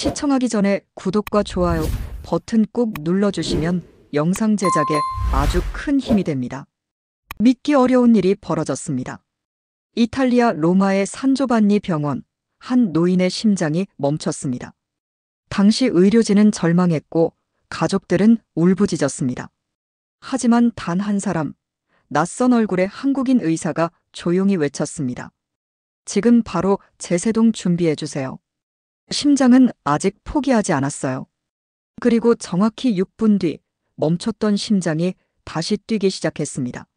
시청하기 전에 구독과 좋아요 버튼 꼭 눌러주시면 영상 제작에 아주 큰 힘이 됩니다. 믿기 어려운 일이 벌어졌습니다. 이탈리아 로마의 산조반니 병원, 한 노인의 심장이 멈췄습니다. 당시 의료진은 절망했고 가족들은 울부짖었습니다. 하지만 단 한 사람, 낯선 얼굴의 한국인 의사가 조용히 외쳤습니다. 지금 바로 제세동 준비해주세요. 심장은 아직 포기하지 않았어요. 그리고 정확히 6분 뒤 멈췄던 심장이 다시 뛰기 시작했습니다.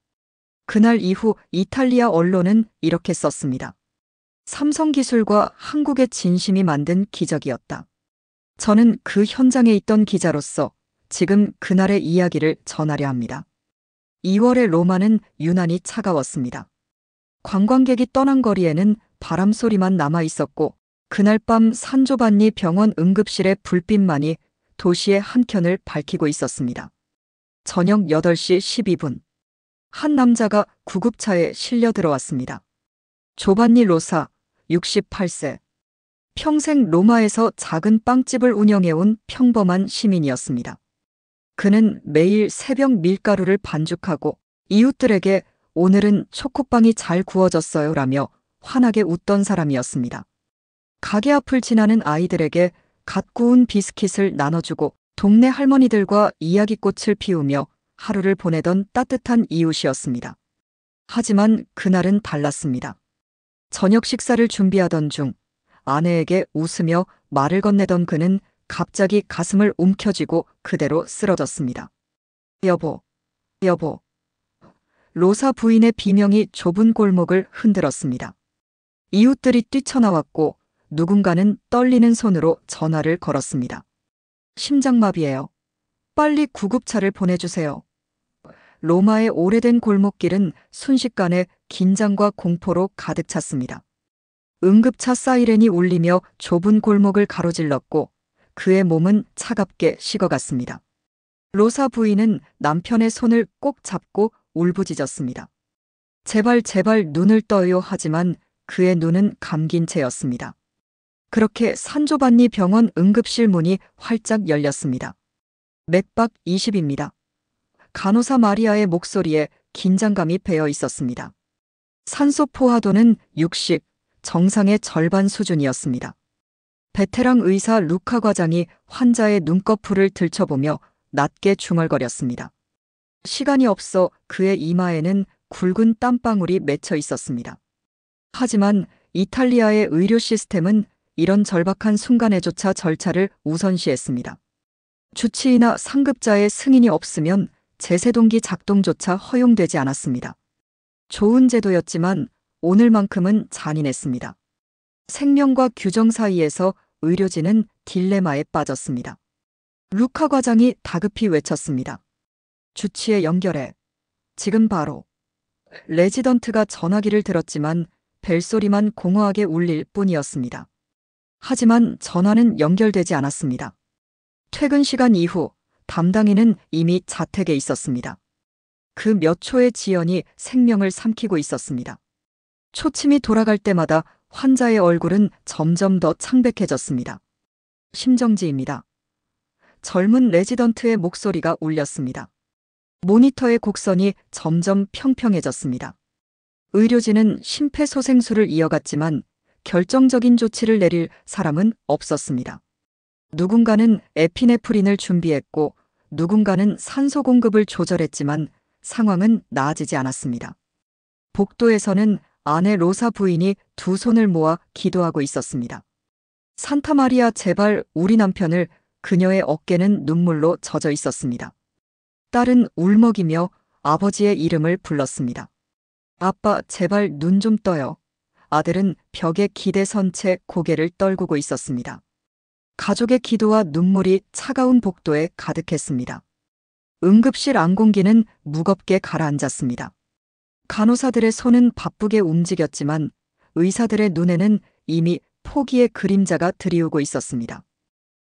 그날 이후 이탈리아 언론은 이렇게 썼습니다. 삼성기술과 한국의 진심이 만든 기적이었다. 저는 그 현장에 있던 기자로서 지금 그날의 이야기를 전하려 합니다. 2월의 로마는 유난히 차가웠습니다. 관광객이 떠난 거리에는 바람 소리만 남아 있었고 그날 밤 산조반니 병원 응급실의 불빛만이 도시의 한켠을 밝히고 있었습니다. 저녁 8시 12분. 한 남자가 구급차에 실려 들어왔습니다. 조반니 로사, 68세. 평생 로마에서 작은 빵집을 운영해온 평범한 시민이었습니다. 그는 매일 새벽 밀가루를 반죽하고 이웃들에게 오늘은 초코빵이 잘 구워졌어요 라며 환하게 웃던 사람이었습니다. 가게 앞을 지나는 아이들에게 갓 구운 비스킷을 나눠주고 동네 할머니들과 이야기꽃을 피우며 하루를 보내던 따뜻한 이웃이었습니다. 하지만 그날은 달랐습니다. 저녁 식사를 준비하던 중 아내에게 웃으며 말을 건네던 그는 갑자기 가슴을 움켜쥐고 그대로 쓰러졌습니다. 여보, 여보. 로사 부인의 비명이 좁은 골목을 흔들었습니다. 이웃들이 뛰쳐나왔고 누군가는 떨리는 손으로 전화를 걸었습니다. 심장마비예요. 빨리 구급차를 보내주세요. 로마의 오래된 골목길은 순식간에 긴장과 공포로 가득 찼습니다. 응급차 사이렌이 울리며 좁은 골목을 가로질렀고 그의 몸은 차갑게 식어갔습니다. 로사 부인은 남편의 손을 꼭 잡고 울부짖었습니다. 제발 제발 눈을 떠요 하지만 그의 눈은 감긴 채였습니다. 그렇게 산조반니 병원 응급실 문이 활짝 열렸습니다. 맥박 20입니다. 간호사 마리아의 목소리에 긴장감이 배어 있었습니다. 산소 포화도는 60, 정상의 절반 수준이었습니다. 베테랑 의사 루카 과장이 환자의 눈꺼풀을 들춰보며 낮게 중얼거렸습니다. 시간이 없어 그의 이마에는 굵은 땀방울이 맺혀 있었습니다. 하지만 이탈리아의 의료 시스템은 이런 절박한 순간에조차 절차를 우선시했습니다. 주치의나 상급자의 승인이 없으면 제세동기 작동조차 허용되지 않았습니다. 좋은 제도였지만 오늘만큼은 잔인했습니다. 생명과 규정 사이에서 의료진은 딜레마에 빠졌습니다. 루카 과장이 다급히 외쳤습니다. 주치의 연결해. 지금 바로. 레지던트가 전화기를 들었지만 벨소리만 공허하게 울릴 뿐이었습니다. 하지만 전화는 연결되지 않았습니다. 퇴근 시간 이후 담당인은 이미 자택에 있었습니다. 그 몇 초의 지연이 생명을 삼키고 있었습니다. 초침이 돌아갈 때마다 환자의 얼굴은 점점 더 창백해졌습니다. 심정지입니다. 젊은 레지던트의 목소리가 울렸습니다. 모니터의 곡선이 점점 평평해졌습니다. 의료진은 심폐소생술을 이어갔지만 결정적인 조치를 내릴 사람은 없었습니다. 누군가는 에피네프린을 준비했고 누군가는 산소 공급을 조절했지만 상황은 나아지지 않았습니다. 복도에서는 아내 로사 부인이 두 손을 모아 기도하고 있었습니다. 산타마리아 제발 우리 남편을. 그녀의 어깨는 눈물로 젖어 있었습니다. 딸은 울먹이며 아버지의 이름을 불렀습니다. 아빠 제발 눈 좀 떠요. 아들은 벽에 기대선 채 고개를 떨구고 있었습니다. 가족의 기도와 눈물이 차가운 복도에 가득했습니다. 응급실 안공기는 무겁게 가라앉았습니다. 간호사들의 손은 바쁘게 움직였지만 의사들의 눈에는 이미 포기의 그림자가 드리우고 있었습니다.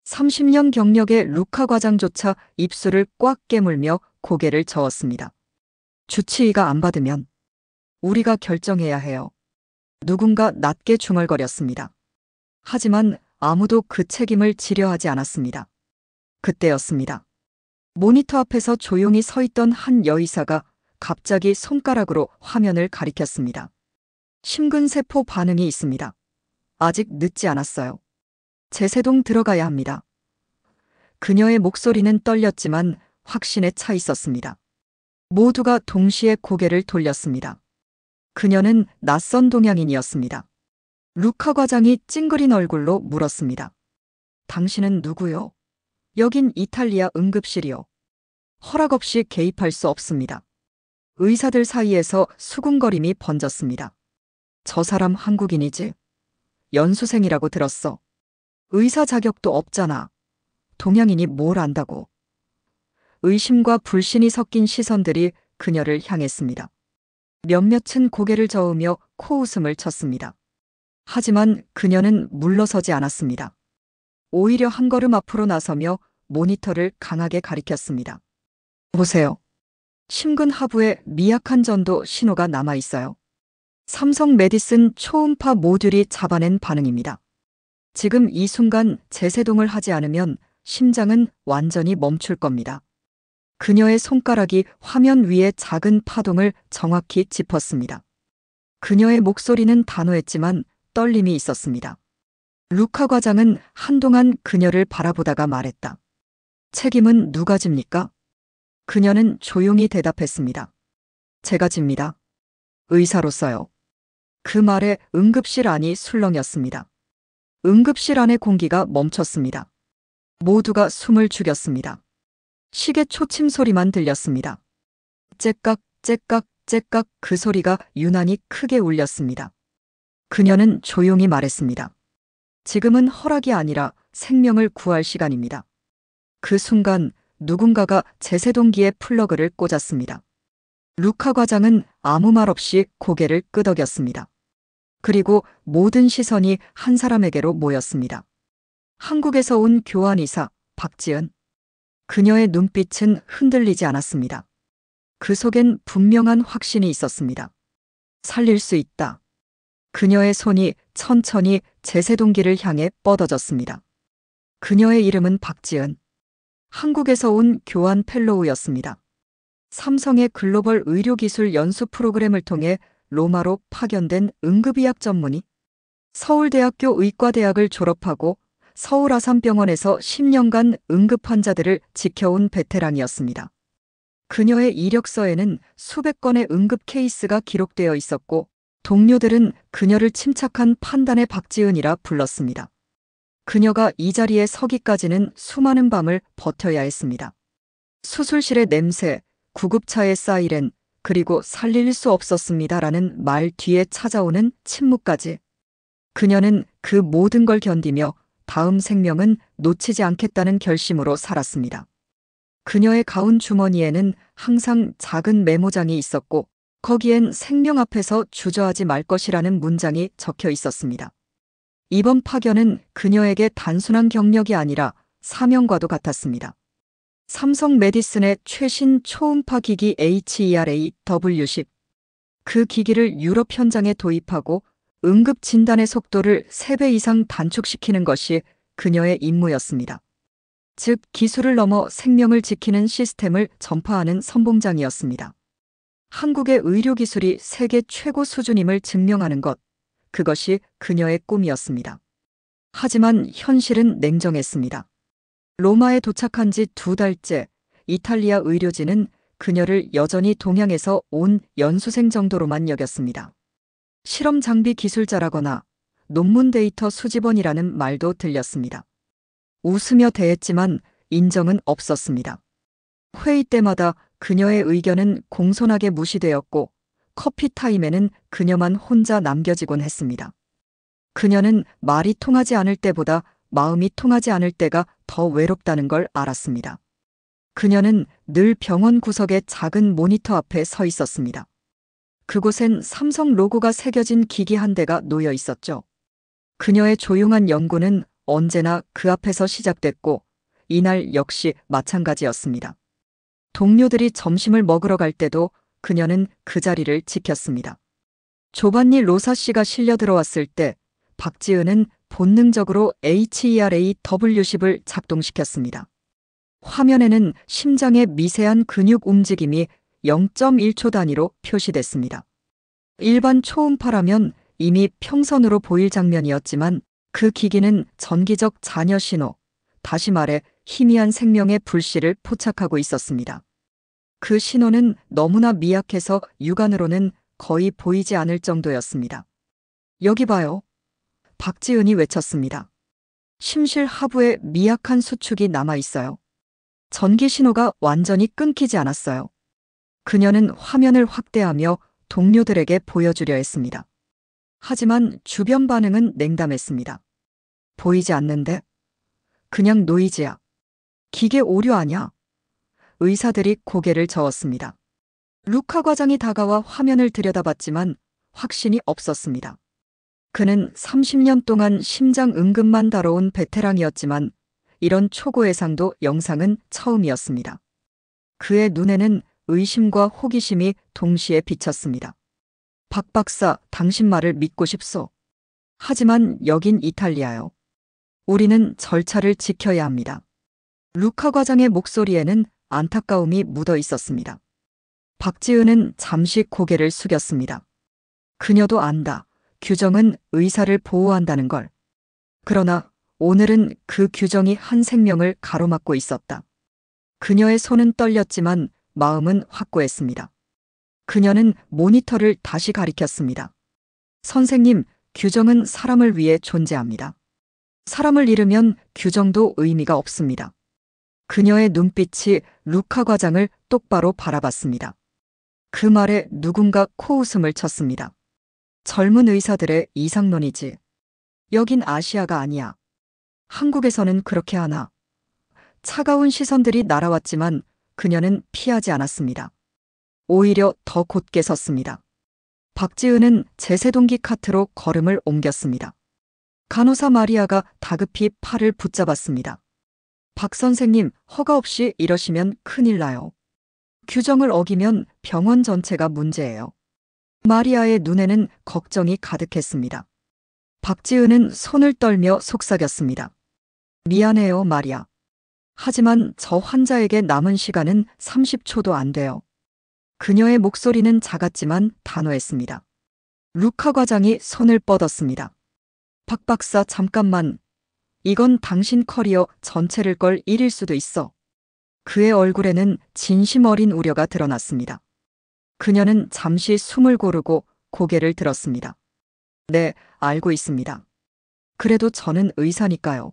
30년 경력의 루카 과장조차 입술을 꽉 깨물며 고개를 저었습니다. 주치의가 안 받으면 우리가 결정해야 해요. 누군가 낮게 중얼거렸습니다. 하지만 아무도 그 책임을 지려 하지 않았습니다. 그때였습니다. 모니터 앞에서 조용히 서 있던 한 여의사가 갑자기 손가락으로 화면을 가리켰습니다. 심근세포 반응이 있습니다. 아직 늦지 않았어요. 제세동 들어가야 합니다. 그녀의 목소리는 떨렸지만 확신에 차 있었습니다. 모두가 동시에 고개를 돌렸습니다. 그녀는 낯선 동양인이었습니다. 루카 과장이 찡그린 얼굴로 물었습니다. 당신은 누구요? 여긴 이탈리아 응급실이요. 허락 없이 개입할 수 없습니다. 의사들 사이에서 수군거림이 번졌습니다. 저 사람 한국인이지? 연수생이라고 들었어. 의사 자격도 없잖아. 동양인이 뭘 안다고. 의심과 불신이 섞인 시선들이 그녀를 향했습니다. 몇몇은 고개를 저으며 코웃음을 쳤습니다. 하지만 그녀는 물러서지 않았습니다. 오히려 한 걸음 앞으로 나서며 모니터를 강하게 가리켰습니다. 보세요. 심근 하부에 미약한 전도 신호가 남아 있어요. 삼성 메디슨 초음파 모듈이 잡아낸 반응입니다. 지금 이 순간 제세동을 하지 않으면 심장은 완전히 멈출 겁니다. 그녀의 손가락이 화면 위의 작은 파동을 정확히 짚었습니다. 그녀의 목소리는 단호했지만 떨림이 있었습니다. 루카 과장은 한동안 그녀를 바라보다가 말했다. 책임은 누가 집니까? 그녀는 조용히 대답했습니다. 제가 집니다. 의사로서요. 그 말에 응급실 안이 술렁였습니다. 응급실 안의 공기가 멈췄습니다. 모두가 숨을 죽였습니다. 시계 초침 소리만 들렸습니다. 째깍, 째깍, 째깍 그 소리가 유난히 크게 울렸습니다. 그녀는 조용히 말했습니다. 지금은 허락이 아니라 생명을 구할 시간입니다. 그 순간 누군가가 제세동기에 플러그를 꽂았습니다. 루카 과장은 아무 말 없이 고개를 끄덕였습니다. 그리고 모든 시선이 한 사람에게로 모였습니다. 한국에서 온 교환의사 박지은. 그녀의 눈빛은 흔들리지 않았습니다. 그 속엔 분명한 확신이 있었습니다. 살릴 수 있다. 그녀의 손이 천천히 제세동기를 향해 뻗어졌습니다. 그녀의 이름은 박지은. 한국에서 온 교환 펠로우였습니다. 삼성의 글로벌 의료기술 연수 프로그램을 통해 로마로 파견된 응급의학 전문의. 서울대학교 의과대학을 졸업하고 서울 아산병원에서 10년간 응급 환자들을 지켜온 베테랑이었습니다. 그녀의 이력서에는 수백 건의 응급 케이스가 기록되어 있었고 동료들은 그녀를 침착한 판단의 박지은이라 불렀습니다. 그녀가 이 자리에 서기까지는 수많은 밤을 버텨야 했습니다. 수술실의 냄새, 구급차의 사이렌, 그리고 살릴 수 없었습니다라는 말 뒤에 찾아오는 침묵까지. 그녀는 그 모든 걸 견디며 다음 생명은 놓치지 않겠다는 결심으로 살았습니다. 그녀의 가운 주머니에는 항상 작은 메모장이 있었고 거기엔 생명 앞에서 주저하지 말 것이라는 문장이 적혀 있었습니다. 이번 파견은 그녀에게 단순한 경력이 아니라 사명과도 같았습니다. 삼성 메디슨의 최신 초음파 기기 HERA-W10. 그 기기를 유럽 현장에 도입하고 응급 진단의 속도를 3배 이상 단축시키는 것이 그녀의 임무였습니다. 즉, 기술을 넘어 생명을 지키는 시스템을 전파하는 선봉장이었습니다. 한국의 의료기술이 세계 최고 수준임을 증명하는 것, 그것이 그녀의 꿈이었습니다. 하지만 현실은 냉정했습니다. 로마에 도착한 지 2달째, 이탈리아 의료진은 그녀를 여전히 동양에서 온 연수생 정도로만 여겼습니다. 실험 장비 기술자라거나 논문 데이터 수집원이라는 말도 들렸습니다. 웃으며 대했지만 인정은 없었습니다. 회의 때마다 그녀의 의견은 공손하게 무시되었고 커피 타임에는 그녀만 혼자 남겨지곤 했습니다. 그녀는 말이 통하지 않을 때보다 마음이 통하지 않을 때가 더 외롭다는 걸 알았습니다. 그녀는 늘 병원 구석의 작은 모니터 앞에 서 있었습니다. 그곳엔 삼성 로고가 새겨진 기기 한 대가 놓여 있었죠. 그녀의 조용한 연구는 언제나 그 앞에서 시작됐고 이날 역시 마찬가지였습니다. 동료들이 점심을 먹으러 갈 때도 그녀는 그 자리를 지켰습니다. 조반니 로사 씨가 실려 들어왔을 때 박지은은 본능적으로 HERA-W10을 작동시켰습니다. 화면에는 심장의 미세한 근육 움직임이 0.1초 단위로 표시됐습니다. 일반 초음파라면 이미 평선으로 보일 장면이었지만 그 기기는 전기적 잔여 신호, 다시 말해 희미한 생명의 불씨를 포착하고 있었습니다. 그 신호는 너무나 미약해서 육안으로는 거의 보이지 않을 정도였습니다. 여기 봐요. 박지은이 외쳤습니다. 심실 하부에 미약한 수축이 남아 있어요. 전기 신호가 완전히 끊기지 않았어요. 그녀는 화면을 확대하며 동료들에게 보여주려 했습니다. 하지만 주변 반응은 냉담했습니다. 보이지 않는데? 그냥 노이즈야. 기계 오류 아냐? 의사들이 고개를 저었습니다. 루카 과장이 다가와 화면을 들여다봤지만 확신이 없었습니다. 그는 30년 동안 심장 응급만 다뤄온 베테랑이었지만 이런 초고해상도 영상은 처음이었습니다. 그의 눈에는 의심과 호기심이 동시에 비쳤습니다. 박 박사, 당신 말을 믿고 싶소. 하지만 여긴 이탈리아요. 우리는 절차를 지켜야 합니다. 루카 과장의 목소리에는 안타까움이 묻어 있었습니다. 박지은은 잠시 고개를 숙였습니다. 그녀도 안다. 규정은 의사를 보호한다는 걸. 그러나 오늘은 그 규정이 한 생명을 가로막고 있었다. 그녀의 손은 떨렸지만 마음은 확고했습니다. 그녀는 모니터를 다시 가리켰습니다. 선생님, 규정은 사람을 위해 존재합니다. 사람을 잃으면 규정도 의미가 없습니다. 그녀의 눈빛이 루카 과장을 똑바로 바라봤습니다. 그 말에 누군가 코웃음을 쳤습니다. 젊은 의사들의 이상론이지. 여긴 아시아가 아니야. 한국에서는 그렇게 하나. 차가운 시선들이 날아왔지만 그녀는 피하지 않았습니다. 오히려 더 곧게 섰습니다. 박지은은 제세동기 카트로 걸음을 옮겼습니다. 간호사 마리아가 다급히 팔을 붙잡았습니다. 박 선생님, 허가 없이 이러시면 큰일 나요. 규정을 어기면 병원 전체가 문제예요. 마리아의 눈에는 걱정이 가득했습니다. 박지은은 손을 떨며 속삭였습니다. 미안해요, 마리아. 하지만 저 환자에게 남은 시간은 30초도 안 돼요. 그녀의 목소리는 작았지만 단호했습니다. 루카 과장이 손을 뻗었습니다. 박 박사, 잠깐만. 이건 당신 커리어 전체를 걸 일일 수도 있어. 그의 얼굴에는 진심 어린 우려가 드러났습니다. 그녀는 잠시 숨을 고르고 고개를 들었습니다. 네, 알고 있습니다. 그래도 저는 의사니까요.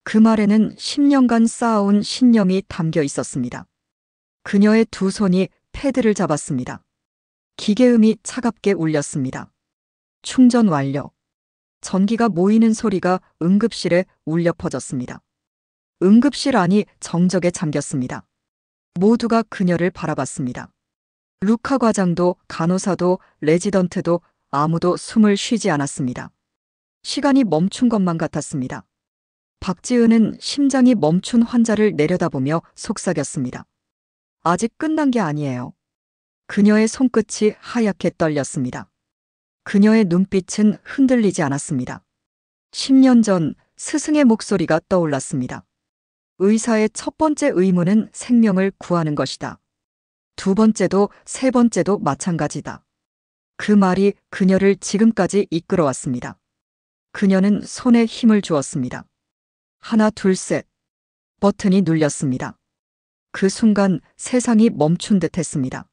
그 말에는 10년간 쌓아온 신념이 담겨 있었습니다. 그녀의 두 손이 패드를 잡았습니다. 기계음이 차갑게 울렸습니다. 충전 완료. 전기가 모이는 소리가 응급실에 울려 퍼졌습니다. 응급실 안이 정적에 잠겼습니다. 모두가 그녀를 바라봤습니다. 루카 과장도 간호사도 레지던트도 아무도 숨을 쉬지 않았습니다. 시간이 멈춘 것만 같았습니다. 박지은은 심장이 멈춘 환자를 내려다보며 속삭였습니다. 아직 끝난 게 아니에요. 그녀의 손끝이 하얗게 떨렸습니다. 그녀의 눈빛은 흔들리지 않았습니다. 10년 전 스승의 목소리가 떠올랐습니다. 의사의 첫 번째 의무는 생명을 구하는 것이다. 두 번째도 세 번째도 마찬가지다. 그 말이 그녀를 지금까지 이끌어왔습니다. 그녀는 손에 힘을 주었습니다. 하나, 둘, 셋. 버튼이 눌렸습니다. 그 순간 세상이 멈춘 듯 했습니다.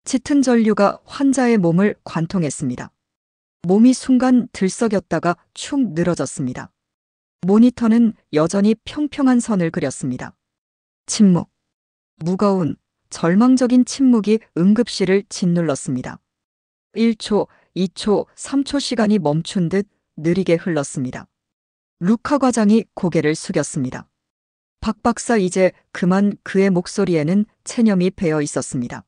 짙은 전류가 환자의 몸을 관통했습니다. 몸이 순간 들썩였다가 축 늘어졌습니다. 모니터는 여전히 평평한 선을 그렸습니다. 침묵. 무거운, 절망적인 침묵이 응급실을 짓눌렀습니다. 1초, 2초, 3초 시간이 멈춘 듯 느리게 흘렀습니다. 루카 과장이 고개를 숙였습니다. 박 박사, 이제 그만. 그의 목소리에는 체념이 배어 있었습니다.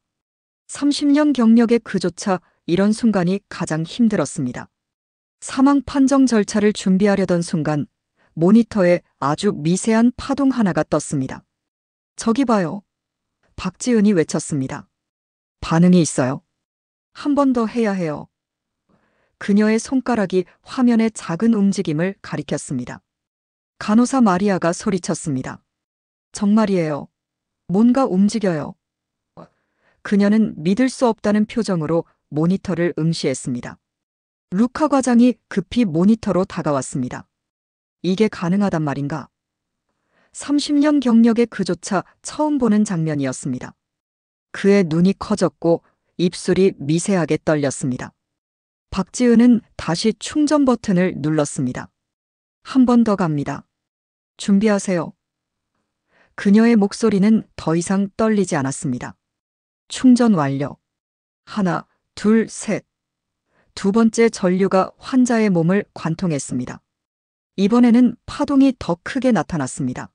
30년 경력의 그조차 이런 순간이 가장 힘들었습니다. 사망 판정 절차를 준비하려던 순간 모니터에 아주 미세한 파동 하나가 떴습니다. 저기 봐요. 박지은이 외쳤습니다. 반응이 있어요. 한 번 더 해야 해요. 그녀의 손가락이 화면의 작은 움직임을 가리켰습니다. 간호사 마리아가 소리쳤습니다. 정말이에요. 뭔가 움직여요. 그녀는 믿을 수 없다는 표정으로 모니터를 응시했습니다. 루카 과장이 급히 모니터로 다가왔습니다. 이게 가능하단 말인가? 30년 경력의 그조차 처음 보는 장면이었습니다. 그의 눈이 커졌고 입술이 미세하게 떨렸습니다. 박지은은 다시 충전 버튼을 눌렀습니다. 한 번 더 갑니다. 준비하세요. 그녀의 목소리는 더 이상 떨리지 않았습니다. 충전 완료. 하나, 둘, 셋. 두 번째 전류가 환자의 몸을 관통했습니다. 이번에는 파동이 더 크게 나타났습니다.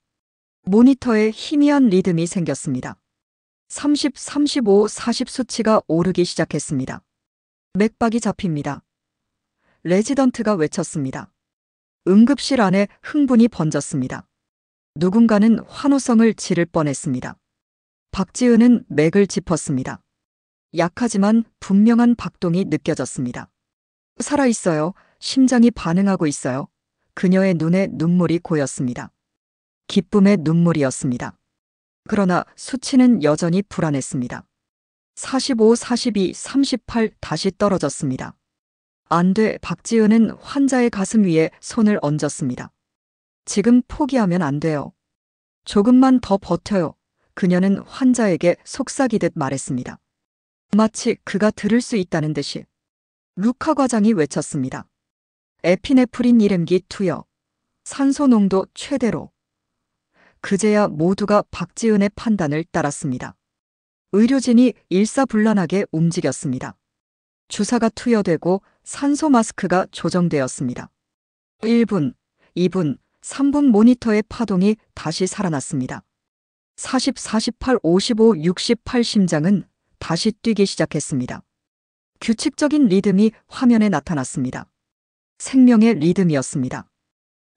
모니터에 희미한 리듬이 생겼습니다. 30, 35, 40 수치가 오르기 시작했습니다. 맥박이 잡힙니다. 레지던트가 외쳤습니다. 응급실 안에 흥분이 번졌습니다. 누군가는 환호성을 지를 뻔했습니다. 박지은은 맥을 짚었습니다. 약하지만 분명한 박동이 느껴졌습니다. 살아있어요. 심장이 반응하고 있어요. 그녀의 눈에 눈물이 고였습니다. 기쁨의 눈물이었습니다. 그러나 수치는 여전히 불안했습니다. 45, 42, 38 다시 떨어졌습니다. 안 돼. 박지은은 환자의 가슴 위에 손을 얹었습니다. 지금 포기하면 안 돼요. 조금만 더 버텨요. 그녀는 환자에게 속삭이듯 말했습니다. 마치 그가 들을 수 있다는 듯이. 루카 과장이 외쳤습니다. 에피네프린 일음기 투여. 산소 농도 최대로. 그제야 모두가 박지은의 판단을 따랐습니다. 의료진이 일사불란하게 움직였습니다. 주사가 투여되고 산소 마스크가 조정되었습니다. 1분, 2분, 3분 모니터의 파동이 다시 살아났습니다. 40, 48, 55, 68 심장은 다시 뛰기 시작했습니다. 규칙적인 리듬이 화면에 나타났습니다. 생명의 리듬이었습니다.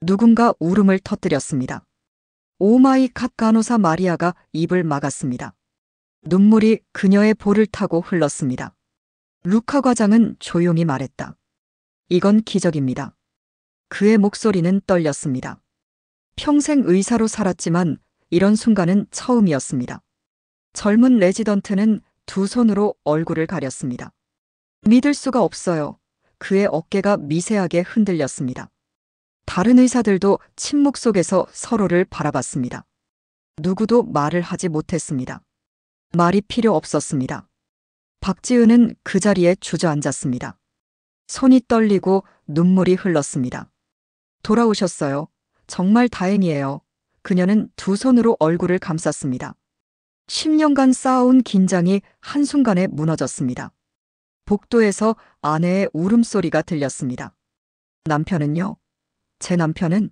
누군가 울음을 터뜨렸습니다. 오마이 갓. 간호사 마리아가 입을 막았습니다. 눈물이 그녀의 볼을 타고 흘렀습니다. 루카 과장은 조용히 말했다. 이건 기적입니다. 그의 목소리는 떨렸습니다. 평생 의사로 살았지만 이런 순간은 처음이었습니다. 젊은 레지던트는 두 손으로 얼굴을 가렸습니다. 믿을 수가 없어요. 그의 어깨가 미세하게 흔들렸습니다. 다른 의사들도 침묵 속에서 서로를 바라봤습니다. 누구도 말을 하지 못했습니다. 말이 필요 없었습니다. 박지은은 그 자리에 주저앉았습니다. 손이 떨리고 눈물이 흘렀습니다. 돌아오셨어요. 정말 다행이에요. 그녀는 두 손으로 얼굴을 감쌌습니다. 10년간 쌓아온 긴장이 한순간에 무너졌습니다. 복도에서 아내의 울음소리가 들렸습니다. 남편은요? 제 남편은?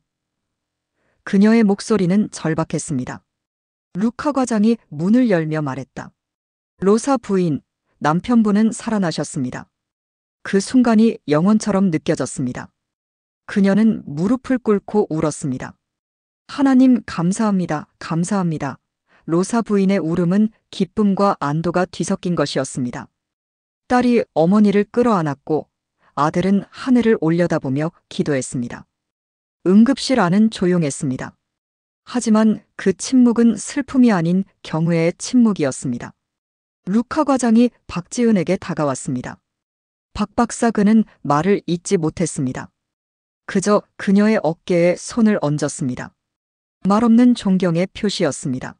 그녀의 목소리는 절박했습니다. 루카 과장이 문을 열며 말했다. 로사 부인, 남편분은 살아나셨습니다. 그 순간이 영원처럼 느껴졌습니다. 그녀는 무릎을 꿇고 울었습니다. 하나님 감사합니다. 감사합니다. 로사 부인의 울음은 기쁨과 안도가 뒤섞인 것이었습니다. 딸이 어머니를 끌어안았고 아들은 하늘을 올려다보며 기도했습니다. 응급실 안은 조용했습니다. 하지만 그 침묵은 슬픔이 아닌 경외의 침묵이었습니다. 루카 과장이 박지은에게 다가왔습니다. 박 박사. 그는 말을 잇지 못했습니다. 그저 그녀의 어깨에 손을 얹었습니다. 말없는 존경의 표시였습니다.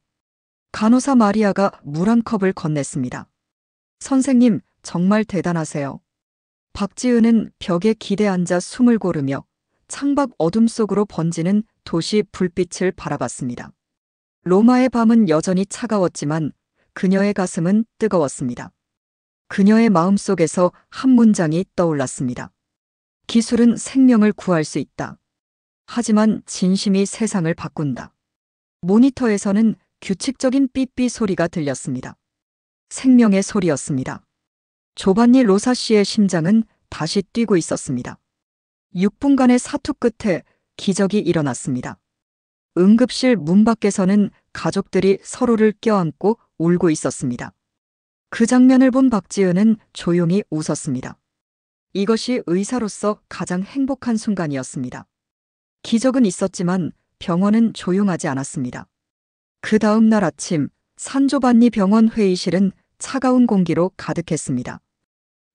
간호사 마리아가 물 한 컵을 건넸습니다. 선생님, 정말 대단하세요. 박지은은 벽에 기대 앉아 숨을 고르며 창밖 어둠 속으로 번지는 도시 불빛을 바라봤습니다. 로마의 밤은 여전히 차가웠지만 그녀의 가슴은 뜨거웠습니다. 그녀의 마음속에서 한 문장이 떠올랐습니다. 기술은 생명을 구할 수 있다. 하지만 진심이 세상을 바꾼다. 모니터에서는 규칙적인 삐삐 소리가 들렸습니다. 생명의 소리였습니다. 조반니 로사 씨의 심장은 다시 뛰고 있었습니다. 6분간의 사투 끝에 기적이 일어났습니다. 응급실 문 밖에서는 가족들이 서로를 껴안고 울고 있었습니다. 그 장면을 본 박지은은 조용히 웃었습니다. 이것이 의사로서 가장 행복한 순간이었습니다. 기적은 있었지만 병원은 조용하지 않았습니다. 그 다음 날 아침 산조반리 병원 회의실은 차가운 공기로 가득했습니다.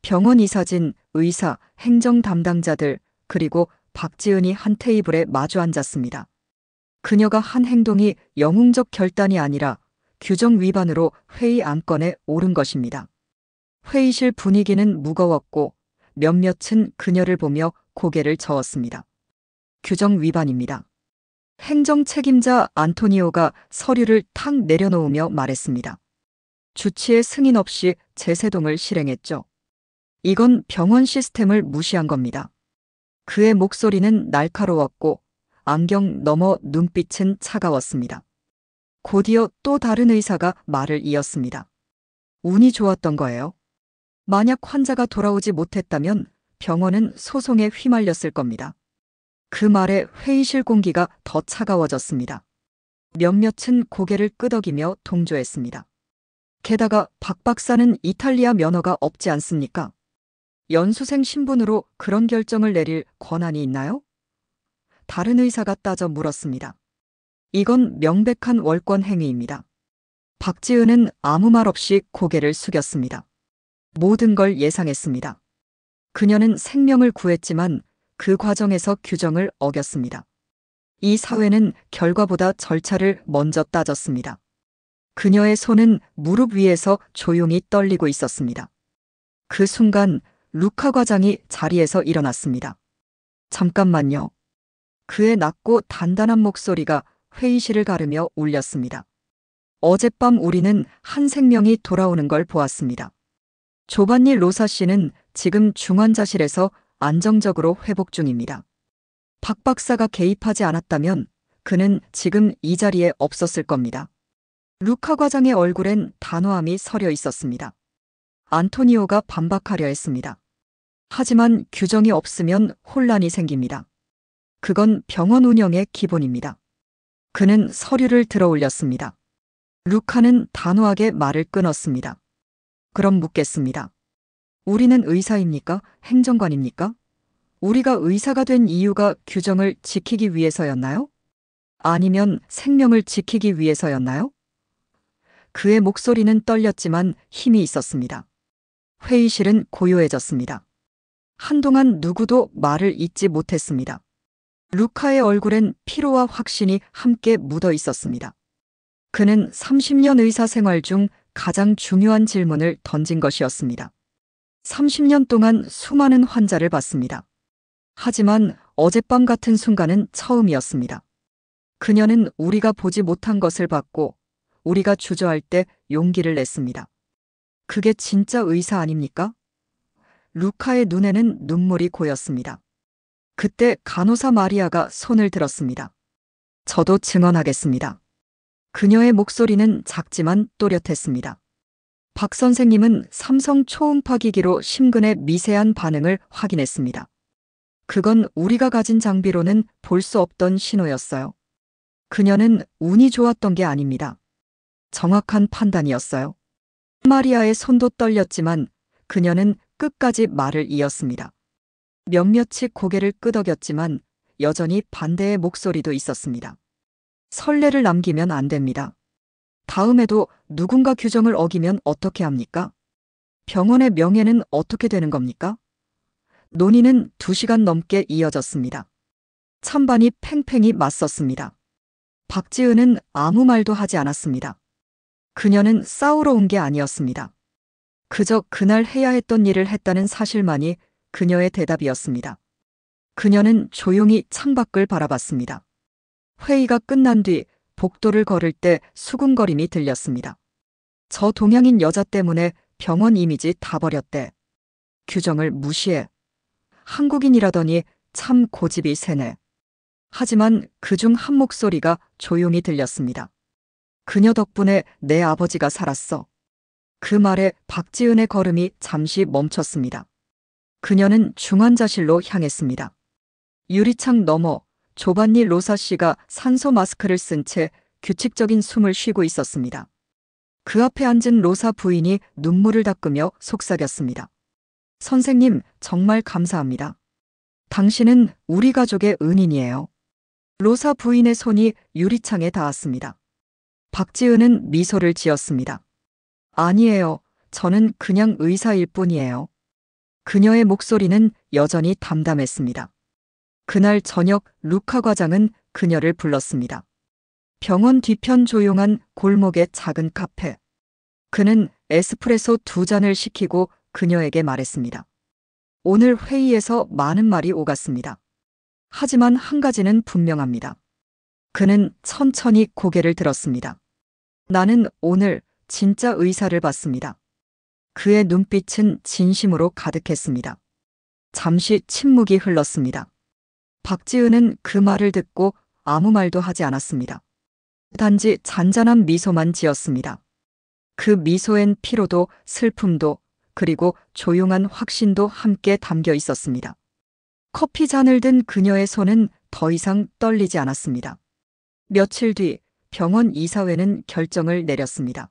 병원 이사진, 의사, 행정 담당자들, 그리고 박지은이 한 테이블에 마주 앉았습니다. 그녀가 한 행동이 영웅적 결단이 아니라 규정 위반으로 회의 안건에 오른 것입니다. 회의실 분위기는 무거웠고 몇몇은 그녀를 보며 고개를 저었습니다. 규정 위반입니다. 행정 책임자 안토니오가 서류를 탁 내려놓으며 말했습니다. 주치의 승인 없이 제세동을 실행했죠. 이건 병원 시스템을 무시한 겁니다. 그의 목소리는 날카로웠고 안경 너머 눈빛은 차가웠습니다. 곧이어 또 다른 의사가 말을 이었습니다. 운이 좋았던 거예요. 만약 환자가 돌아오지 못했다면 병원은 소송에 휘말렸을 겁니다. 그 말에 회의실 공기가 더 차가워졌습니다. 몇몇은 고개를 끄덕이며 동조했습니다. 게다가 박 박사는 이탈리아 면허가 없지 않습니까? 연수생 신분으로 그런 결정을 내릴 권한이 있나요? 다른 의사가 따져 물었습니다. 이건 명백한 월권 행위입니다. 박지은은 아무 말 없이 고개를 숙였습니다. 모든 걸 예상했습니다. 그녀는 생명을 구했지만 그 과정에서 규정을 어겼습니다. 이 사회는 결과보다 절차를 먼저 따졌습니다. 그녀의 손은 무릎 위에서 조용히 떨리고 있었습니다. 그 순간 루카 과장이 자리에서 일어났습니다. 잠깐만요. 그의 낮고 단단한 목소리가 회의실을 가르며 울렸습니다. 어젯밤 우리는 한 생명이 돌아오는 걸 보았습니다. 조반니 로사 씨는 지금 중환자실에서 안정적으로 회복 중입니다. 박 박사가 개입하지 않았다면 그는 지금 이 자리에 없었을 겁니다. 루카 과장의 얼굴엔 단호함이 서려 있었습니다. 안토니오가 반박하려 했습니다. 하지만 규정이 없으면 혼란이 생깁니다. 그건 병원 운영의 기본입니다. 그는 서류를 들어 올렸습니다. 루카는 단호하게 말을 끊었습니다. 그럼 묻겠습니다. 우리는 의사입니까? 행정관입니까? 우리가 의사가 된 이유가 규정을 지키기 위해서였나요? 아니면 생명을 지키기 위해서였나요? 그의 목소리는 떨렸지만 힘이 있었습니다. 회의실은 고요해졌습니다. 한동안 누구도 말을 잇지 못했습니다. 루카의 얼굴엔 피로와 확신이 함께 묻어 있었습니다. 그는 30년 의사 생활 중 가장 중요한 질문을 던진 것이었습니다. 30년 동안 수많은 환자를 봤습니다. 하지만 어젯밤 같은 순간은 처음이었습니다. 그녀는 우리가 보지 못한 것을 봤고 우리가 주저할 때 용기를 냈습니다. 그게 진짜 의사 아닙니까? 루카의 눈에는 눈물이 고였습니다. 그때 간호사 마리아가 손을 들었습니다. 저도 증언하겠습니다. 그녀의 목소리는 작지만 또렷했습니다. 박 선생님은 삼성 초음파 기기로 심근의 미세한 반응을 확인했습니다. 그건 우리가 가진 장비로는 볼 수 없던 신호였어요. 그녀는 운이 좋았던 게 아닙니다. 정확한 판단이었어요. 마리아의 손도 떨렸지만 그녀는 끝까지 말을 이었습니다. 몇몇이 고개를 끄덕였지만 여전히 반대의 목소리도 있었습니다. 선례를 남기면 안 됩니다. 다음에도 누군가 규정을 어기면 어떻게 합니까? 병원의 명예는 어떻게 되는 겁니까? 논의는 2시간 넘게 이어졌습니다. 찬반이 팽팽히 맞섰습니다. 박지은은 아무 말도 하지 않았습니다. 그녀는 싸우러 온 게 아니었습니다. 그저 그날 해야 했던 일을 했다는 사실만이 그녀의 대답이었습니다. 그녀는 조용히 창밖을 바라봤습니다. 회의가 끝난 뒤 복도를 걸을 때 수군거림이 들렸습니다. 저 동양인 여자 때문에 병원 이미지 다 버렸대. 규정을 무시해. 한국인이라더니 참 고집이 세네. 하지만 그중 한 목소리가 조용히 들렸습니다. 그녀 덕분에 내 아버지가 살았어. 그 말에 박지은의 걸음이 잠시 멈췄습니다. 그녀는 중환자실로 향했습니다. 유리창 너머 조반니 로사 씨가 산소 마스크를 쓴 채 규칙적인 숨을 쉬고 있었습니다. 그 앞에 앉은 로사 부인이 눈물을 닦으며 속삭였습니다. 선생님, 정말 감사합니다. 당신은 우리 가족의 은인이에요. 로사 부인의 손이 유리창에 닿았습니다. 박지은은 미소를 지었습니다. 아니에요. 저는 그냥 의사일 뿐이에요. 그녀의 목소리는 여전히 담담했습니다. 그날 저녁 루카 과장은 그녀를 불렀습니다. 병원 뒤편 조용한 골목의 작은 카페. 그는 에스프레소 2잔을 시키고 그녀에게 말했습니다. 오늘 회의에서 많은 말이 오갔습니다. 하지만 한 가지는 분명합니다. 그는 천천히 고개를 들었습니다. 나는 오늘 진짜 의사를 봤습니다. 그의 눈빛은 진심으로 가득했습니다. 잠시 침묵이 흘렀습니다. 박지은은 그 말을 듣고 아무 말도 하지 않았습니다. 단지 잔잔한 미소만 지었습니다. 그 미소엔 피로도, 슬픔도, 그리고 조용한 확신도 함께 담겨 있었습니다. 커피 잔을 든 그녀의 손은 더 이상 떨리지 않았습니다. 며칠 뒤 병원 이사회는 결정을 내렸습니다.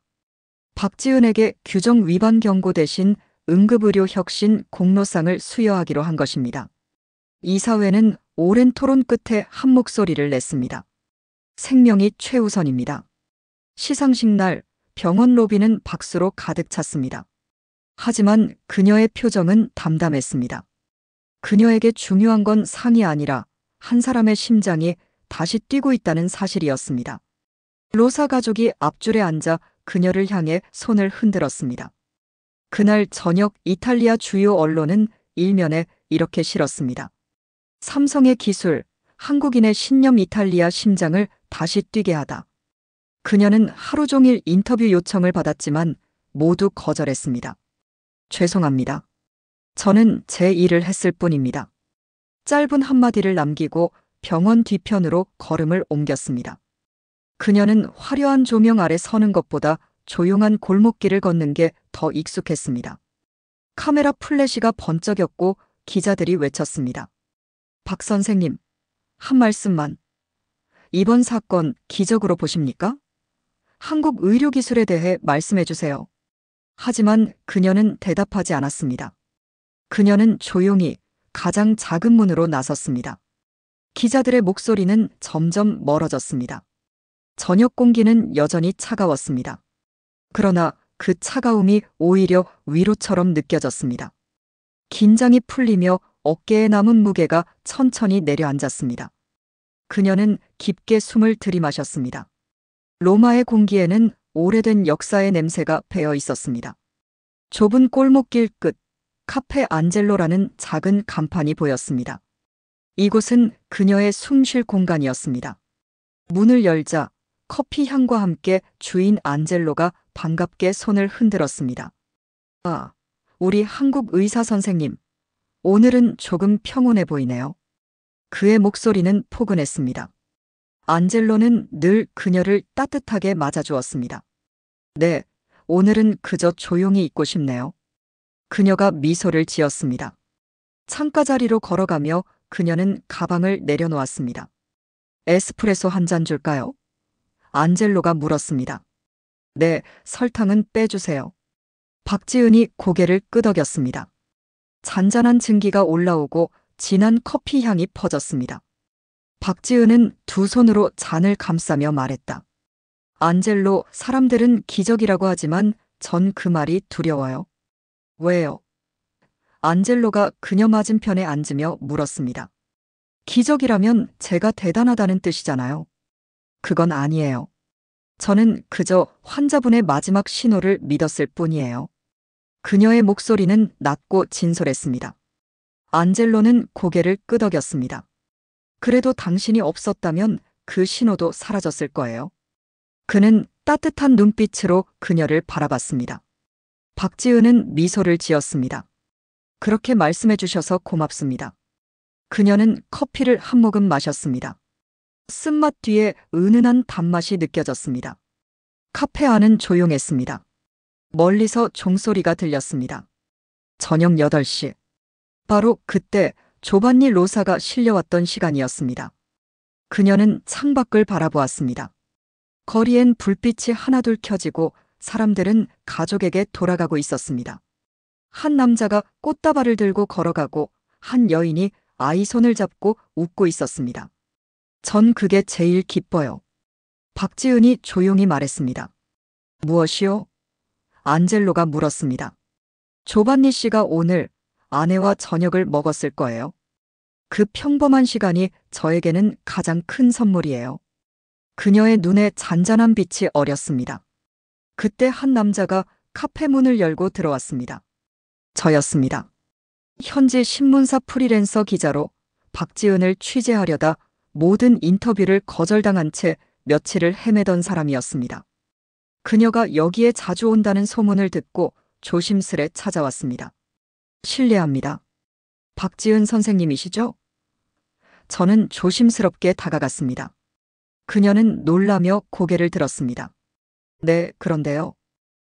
박지은에게 규정 위반 경고 대신 응급의료 혁신 공로상을 수여하기로 한 것입니다. 이사회는 오랜 토론 끝에 한 목소리를 냈습니다. 생명이 최우선입니다. 시상식 날 병원 로비는 박수로 가득 찼습니다. 하지만 그녀의 표정은 담담했습니다. 그녀에게 중요한 건 상이 아니라 한 사람의 심장이 다시 뛰고 있다는 사실이었습니다. 로사 가족이 앞줄에 앉아 그녀를 향해 손을 흔들었습니다. 그날 저녁 이탈리아 주요 언론은 일면에 이렇게 실었습니다. 삼성의 기술, 한국인의 신념 이탈리아 심장을 다시 뛰게 하다. 그녀는 하루 종일 인터뷰 요청을 받았지만 모두 거절했습니다. 죄송합니다. 저는 제 일을 했을 뿐입니다. 짧은 한마디를 남기고 병원 뒤편으로 걸음을 옮겼습니다. 그녀는 화려한 조명 아래 서는 것보다 조용한 골목길을 걷는 게 더 익숙했습니다. 카메라 플래시가 번쩍였고 기자들이 외쳤습니다. 박 선생님, 한 말씀만. 이번 사건 기적으로 보십니까? 한국 의료기술에 대해 말씀해 주세요. 하지만 그녀는 대답하지 않았습니다. 그녀는 조용히 가장 작은 문으로 나섰습니다. 기자들의 목소리는 점점 멀어졌습니다. 저녁 공기는 여전히 차가웠습니다. 그러나 그 차가움이 오히려 위로처럼 느껴졌습니다. 긴장이 풀리며 어깨에 남은 무게가 천천히 내려앉았습니다. 그녀는 깊게 숨을 들이마셨습니다. 로마의 공기에는 오래된 역사의 냄새가 배어 있었습니다. 좁은 골목길 끝, 카페 안젤로라는 작은 간판이 보였습니다. 이곳은 그녀의 숨 쉴 공간이었습니다. 문을 열자 커피 향과 함께 주인 안젤로가 반갑게 손을 흔들었습니다. 아, 우리 한국 의사 선생님. 오늘은 조금 평온해 보이네요. 그의 목소리는 포근했습니다. 안젤로는 늘 그녀를 따뜻하게 맞아주었습니다. 네, 오늘은 그저 조용히 있고 싶네요. 그녀가 미소를 지었습니다. 창가 자리로 걸어가며 그녀는 가방을 내려놓았습니다. 에스프레소 한 잔 줄까요? 안젤로가 물었습니다. 네, 설탕은 빼주세요. 박지은이 고개를 끄덕였습니다. 잔잔한 증기가 올라오고 진한 커피 향이 퍼졌습니다. 박지은은 두 손으로 잔을 감싸며 말했다. 안젤로, 사람들은 기적이라고 하지만 전 그 말이 두려워요. 왜요? 안젤로가 그녀 맞은편에 앉으며 물었습니다. 기적이라면 제가 대단하다는 뜻이잖아요. 그건 아니에요. 저는 그저 환자분의 마지막 신호를 믿었을 뿐이에요. 그녀의 목소리는 낮고 진솔했습니다. 안젤로는 고개를 끄덕였습니다. 그래도 당신이 없었다면 그 신호도 사라졌을 거예요. 그는 따뜻한 눈빛으로 그녀를 바라봤습니다. 박지은은 미소를 지었습니다. 그렇게 말씀해 주셔서 고맙습니다. 그녀는 커피를 한 모금 마셨습니다. 쓴맛 뒤에 은은한 단맛이 느껴졌습니다. 카페 안은 조용했습니다. 멀리서 종소리가 들렸습니다. 저녁 8시. 바로 그때 조반니 로사가 실려왔던 시간이었습니다. 그녀는 창밖을 바라보았습니다. 거리엔 불빛이 하나둘 켜지고 사람들은 가족에게 돌아가고 있었습니다. 한 남자가 꽃다발을 들고 걸어가고 한 여인이 아이 손을 잡고 웃고 있었습니다. 전 그게 제일 기뻐요. 박지은이 조용히 말했습니다. 무엇이요? 안젤로가 물었습니다. 조반니 씨가 오늘 아내와 저녁을 먹었을 거예요. 그 평범한 시간이 저에게는 가장 큰 선물이에요. 그녀의 눈에 잔잔한 빛이 어렸습니다. 그때 한 남자가 카페 문을 열고 들어왔습니다. 저였습니다. 현지 신문사 프리랜서 기자로 박지은을 취재하려다 모든 인터뷰를 거절당한 채 며칠을 헤매던 사람이었습니다. 그녀가 여기에 자주 온다는 소문을 듣고 조심스레 찾아왔습니다. 실례합니다. 박지은 선생님이시죠? 저는 조심스럽게 다가갔습니다. 그녀는 놀라며 고개를 들었습니다. 네, 그런데요.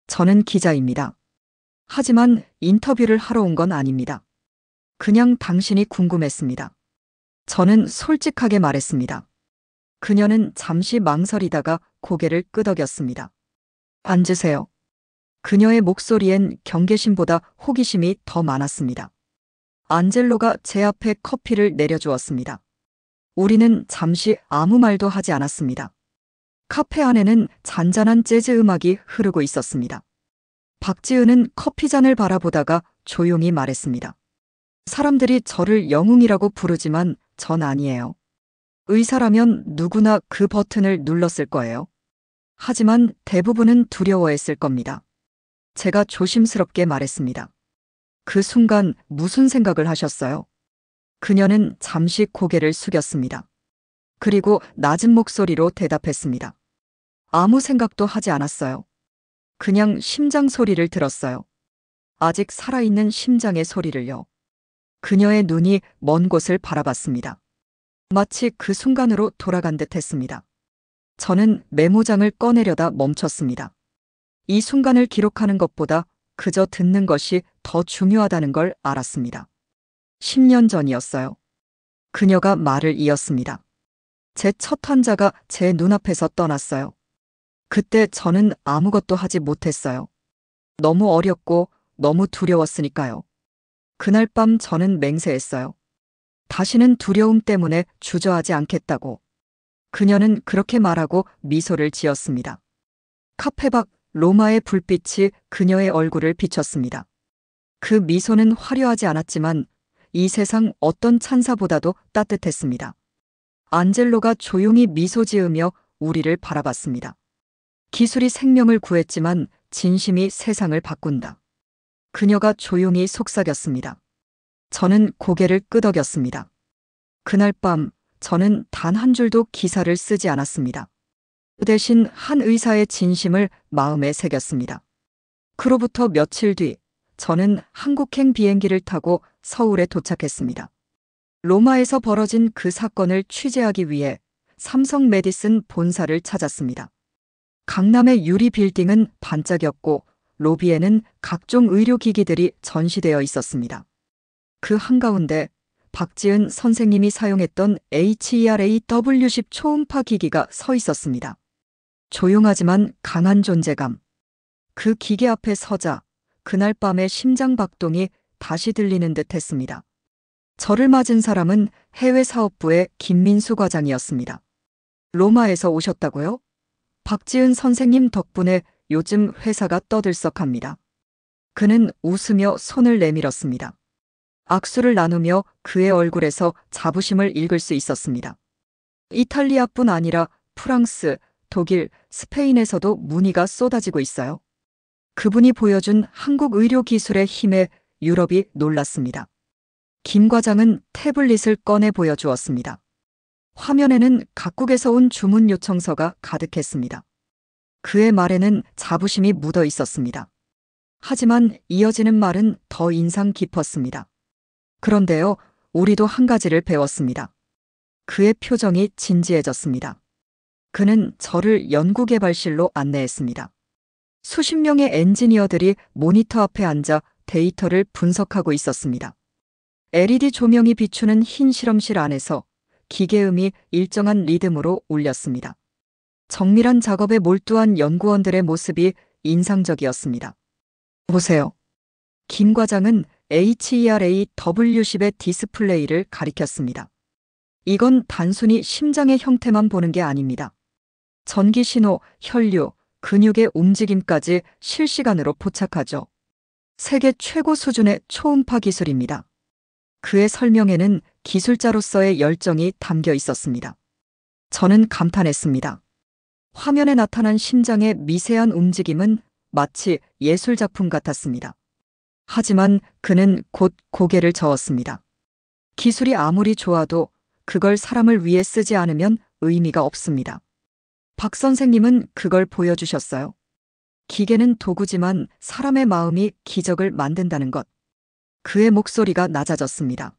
저는 기자입니다. 하지만 인터뷰를 하러 온 건 아닙니다. 그냥 당신이 궁금했습니다. 저는 솔직하게 말했습니다. 그녀는 잠시 망설이다가 고개를 끄덕였습니다. 앉으세요. 그녀의 목소리엔 경계심보다 호기심이 더 많았습니다. 안젤로가 제 앞에 커피를 내려주었습니다. 우리는 잠시 아무 말도 하지 않았습니다. 카페 안에는 잔잔한 재즈 음악이 흐르고 있었습니다. 박지은은 커피잔을 바라보다가 조용히 말했습니다. 사람들이 저를 영웅이라고 부르지만 전 아니에요. 의사라면 누구나 그 버튼을 눌렀을 거예요. 하지만 대부분은 두려워했을 겁니다. 제가 조심스럽게 말했습니다. 그 순간 무슨 생각을 하셨어요? 그녀는 잠시 고개를 숙였습니다. 그리고 낮은 목소리로 대답했습니다. 아무 생각도 하지 않았어요. 그냥 심장 소리를 들었어요. 아직 살아있는 심장의 소리를요. 그녀의 눈이 먼 곳을 바라봤습니다. 마치 그 순간으로 돌아간 듯 했습니다. 저는 메모장을 꺼내려다 멈췄습니다. 이 순간을 기록하는 것보다 그저 듣는 것이 더 중요하다는 걸 알았습니다. 10년 전이었어요. 그녀가 말을 이었습니다. 제 첫 환자가 제 눈앞에서 떠났어요. 그때 저는 아무것도 하지 못했어요. 너무 어렸고 너무 두려웠으니까요. 그날 밤 저는 맹세했어요. 다시는 두려움 때문에 주저하지 않겠다고. 그녀는 그렇게 말하고 미소를 지었습니다. 카페 밖 로마의 불빛이 그녀의 얼굴을 비췄습니다. 그 미소는 화려하지 않았지만 이 세상 어떤 찬사보다도 따뜻했습니다. 안젤로가 조용히 미소 지으며 우리를 바라봤습니다. 기술이 생명을 구했지만 진심이 세상을 바꾼다. 그녀가 조용히 속삭였습니다. 저는 고개를 끄덕였습니다. 그날 밤 저는 단 한 줄도 기사를 쓰지 않았습니다. 그 대신 한 의사의 진심을 마음에 새겼습니다. 그로부터 며칠 뒤 저는 한국행 비행기를 타고 서울에 도착했습니다. 로마에서 벌어진 그 사건을 취재하기 위해 삼성 메디슨 본사를 찾았습니다. 강남의 유리 빌딩은 반짝였고 로비에는 각종 의료기기들이 전시되어 있었습니다. 그 한가운데 박지은 선생님이 사용했던 HERA W10 초음파 기기가 서 있었습니다. 조용하지만 강한 존재감. 그 기계 앞에 서자 그날 밤의 심장 박동이 다시 들리는 듯 했습니다. 저를 맞은 사람은 해외 사업부의 김민수 과장이었습니다. 로마에서 오셨다고요? 박지은 선생님 덕분에 요즘 회사가 떠들썩합니다. 그는 웃으며 손을 내밀었습니다. 악수를 나누며 그의 얼굴에서 자부심을 읽을 수 있었습니다. 이탈리아뿐 아니라 프랑스, 독일, 스페인에서도 문의가 쏟아지고 있어요. 그분이 보여준 한국 의료 기술의 힘에 유럽이 놀랐습니다. 김 과장은 태블릿을 꺼내 보여주었습니다. 화면에는 각국에서 온 주문 요청서가 가득했습니다. 그의 말에는 자부심이 묻어 있었습니다. 하지만 이어지는 말은 더 인상 깊었습니다. 그런데요, 우리도 한 가지를 배웠습니다. 그의 표정이 진지해졌습니다. 그는 저를 연구개발실로 안내했습니다. 수십 명의 엔지니어들이 모니터 앞에 앉아 데이터를 분석하고 있었습니다. LED 조명이 비추는 흰 실험실 안에서 기계음이 일정한 리듬으로 울렸습니다. 정밀한 작업에 몰두한 연구원들의 모습이 인상적이었습니다. 보세요. 김 과장은 HERA-W10의 디스플레이를 가리켰습니다. 이건 단순히 심장의 형태만 보는 게 아닙니다. 전기 신호, 혈류, 근육의 움직임까지 실시간으로 포착하죠. 세계 최고 수준의 초음파 기술입니다. 그의 설명에는 기술자로서의 열정이 담겨 있었습니다. 저는 감탄했습니다. 화면에 나타난 심장의 미세한 움직임은 마치 예술작품 같았습니다. 하지만 그는 곧 고개를 저었습니다. 기술이 아무리 좋아도 그걸 사람을 위해 쓰지 않으면 의미가 없습니다. 박 선생님은 그걸 보여주셨어요. 기계는 도구지만 사람의 마음이 기적을 만든다는 것. 그의 목소리가 낮아졌습니다.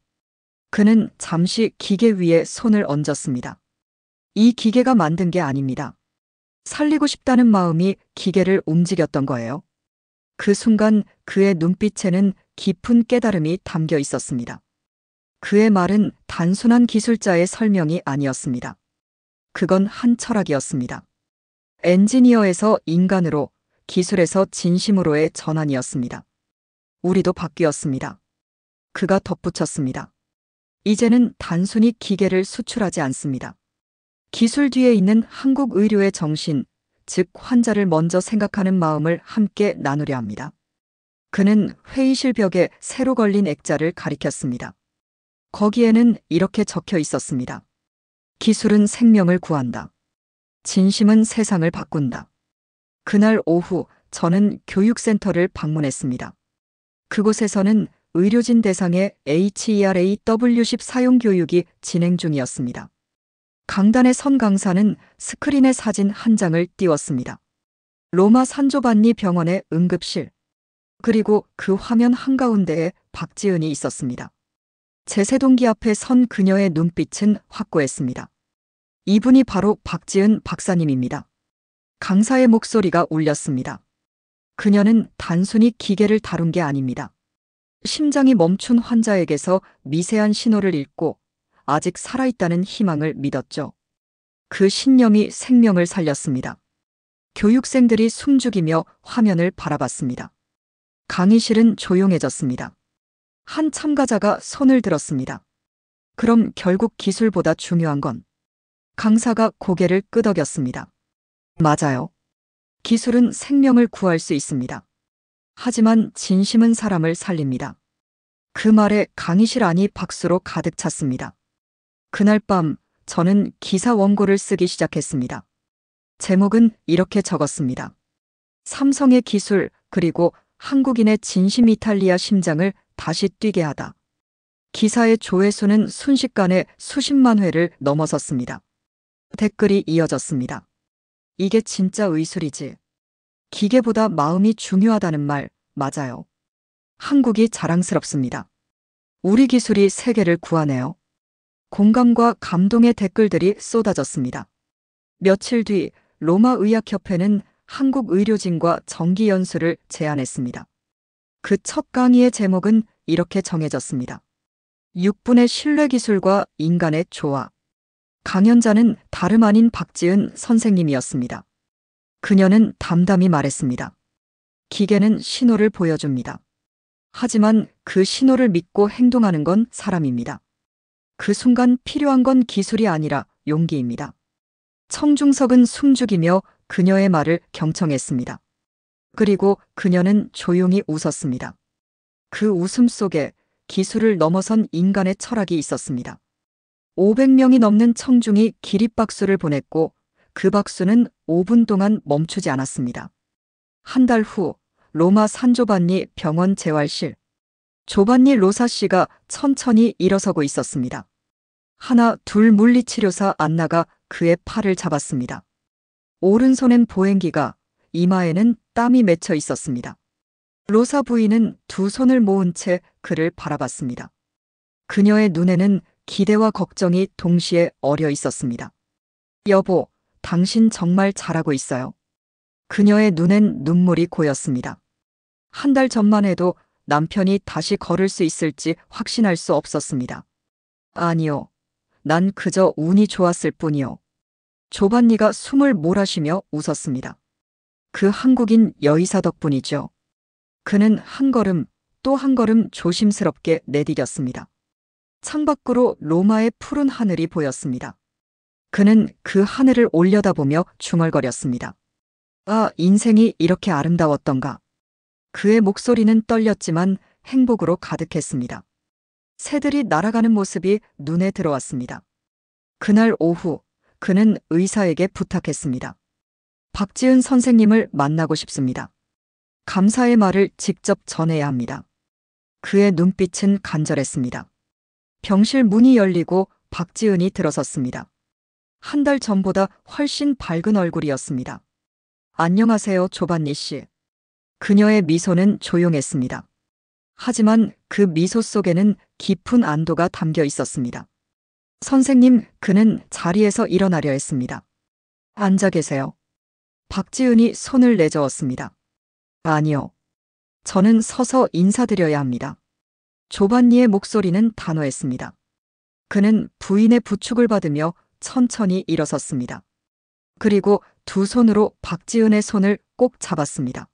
그는 잠시 기계 위에 손을 얹었습니다. 이 기계가 만든 게 아닙니다. 살리고 싶다는 마음이 기계를 움직였던 거예요. 그 순간 그의 눈빛에는 깊은 깨달음이 담겨 있었습니다. 그의 말은 단순한 기술자의 설명이 아니었습니다. 그건 한 철학이었습니다. 엔지니어에서 인간으로, 기술에서 진심으로의 전환이었습니다. 우리도 바뀌었습니다. 그가 덧붙였습니다. 이제는 단순히 기계를 수출하지 않습니다. 기술 뒤에 있는 한국 의료의 정신, 즉 환자를 먼저 생각하는 마음을 함께 나누려 합니다. 그는 회의실 벽에 새로 걸린 액자를 가리켰습니다. 거기에는 이렇게 적혀 있었습니다. 기술은 생명을 구한다. 진심은 세상을 바꾼다. 그날 오후 저는 교육센터를 방문했습니다. 그곳에서는 의료진 대상의 HERA-W10 사용 교육이 진행 중이었습니다. 강단에 선 강사는 스크린에 사진 한 장을 띄웠습니다. 로마 산조반니 병원의 응급실. 그리고 그 화면 한가운데에 박지은이 있었습니다. 제세동기 앞에 선 그녀의 눈빛은 확고했습니다. 이분이 바로 박지은 박사님입니다. 강사의 목소리가 울렸습니다. 그녀는 단순히 기계를 다룬 게 아닙니다. 심장이 멈춘 환자에게서 미세한 신호를 읽고 아직 살아있다는 희망을 믿었죠. 그 신념이 생명을 살렸습니다. 교육생들이 숨죽이며 화면을 바라봤습니다. 강의실은 조용해졌습니다. 한 참가자가 손을 들었습니다. 그럼 결국 기술보다 중요한 건? 강사가 고개를 끄덕였습니다. 맞아요. 기술은 생명을 구할 수 있습니다. 하지만 진심은 사람을 살립니다. 그 말에 강의실 안이 박수로 가득 찼습니다. 그날 밤 저는 기사 원고를 쓰기 시작했습니다. 제목은 이렇게 적었습니다. 삼성의 기술 그리고 한국인의 진심 이탈리아 심장을 다시 뛰게 하다. 기사의 조회수는 순식간에 수십만 회를 넘어섰습니다. 댓글이 이어졌습니다. 이게 진짜 의술이지. 기계보다 마음이 중요하다는 말 맞아요. 한국이 자랑스럽습니다. 우리 기술이 세계를 구하네요. 공감과 감동의 댓글들이 쏟아졌습니다. 며칠 뒤 로마 의학협회는 한국 의료진과 정기 연수를 제안했습니다. 그 첫 강의의 제목은 이렇게 정해졌습니다. 6분의 신뢰 기술과 인간의 조화. 강연자는 다름 아닌 박지은 선생님이었습니다. 그녀는 담담히 말했습니다. 기계는 신호를 보여줍니다. 하지만 그 신호를 믿고 행동하는 건 사람입니다. 그 순간 필요한 건 기술이 아니라 용기입니다. 청중석은 숨죽이며 그녀의 말을 경청했습니다. 그리고 그녀는 조용히 웃었습니다. 그 웃음 속에 기술을 넘어선 인간의 철학이 있었습니다. 500명이 넘는 청중이 기립박수를 보냈고 그 박수는 5분 동안 멈추지 않았습니다. 한 달 후 로마 산조반니 병원 재활실. 조반니 로사 씨가 천천히 일어서고 있었습니다. 하나 둘 물리치료사 안나가 그의 팔을 잡았습니다. 오른손엔 보행기가, 이마에는 땀이 맺혀 있었습니다. 로사 부인은 두 손을 모은 채 그를 바라봤습니다. 그녀의 눈에는 기대와 걱정이 동시에 어려 있었습니다. 여보, 당신 정말 잘하고 있어요. 그녀의 눈엔 눈물이 고였습니다. 한 달 전만 해도 남편이 다시 걸을 수 있을지 확신할 수 없었습니다. 아니요. 난 그저 운이 좋았을 뿐이요. 조반니가 숨을 몰아쉬며 웃었습니다. 그 한국인 여의사 덕분이죠. 그는 한 걸음, 또 한 걸음 조심스럽게 내디뎠습니다. 창밖으로 로마의 푸른 하늘이 보였습니다. 그는 그 하늘을 올려다보며 중얼거렸습니다. 아, 인생이 이렇게 아름다웠던가. 그의 목소리는 떨렸지만 행복으로 가득했습니다. 새들이 날아가는 모습이 눈에 들어왔습니다. 그날 오후 그는 의사에게 부탁했습니다. 박지은 선생님을 만나고 싶습니다. 감사의 말을 직접 전해야 합니다. 그의 눈빛은 간절했습니다. 병실 문이 열리고 박지은이 들어섰습니다. 한 달 전보다 훨씬 밝은 얼굴이었습니다. 안녕하세요, 조반니 씨. 그녀의 미소는 조용했습니다. 하지만 그 미소 속에는 깊은 안도가 담겨 있었습니다. 선생님, 그는 자리에서 일어나려 했습니다. 앉아 계세요. 박지은이 손을 내저었습니다. 아니요. 저는 서서 인사드려야 합니다. 조반니의 목소리는 단호했습니다. 그는 부인의 부축을 받으며 천천히 일어섰습니다. 그리고 두 손으로 박지은의 손을 꼭 잡았습니다.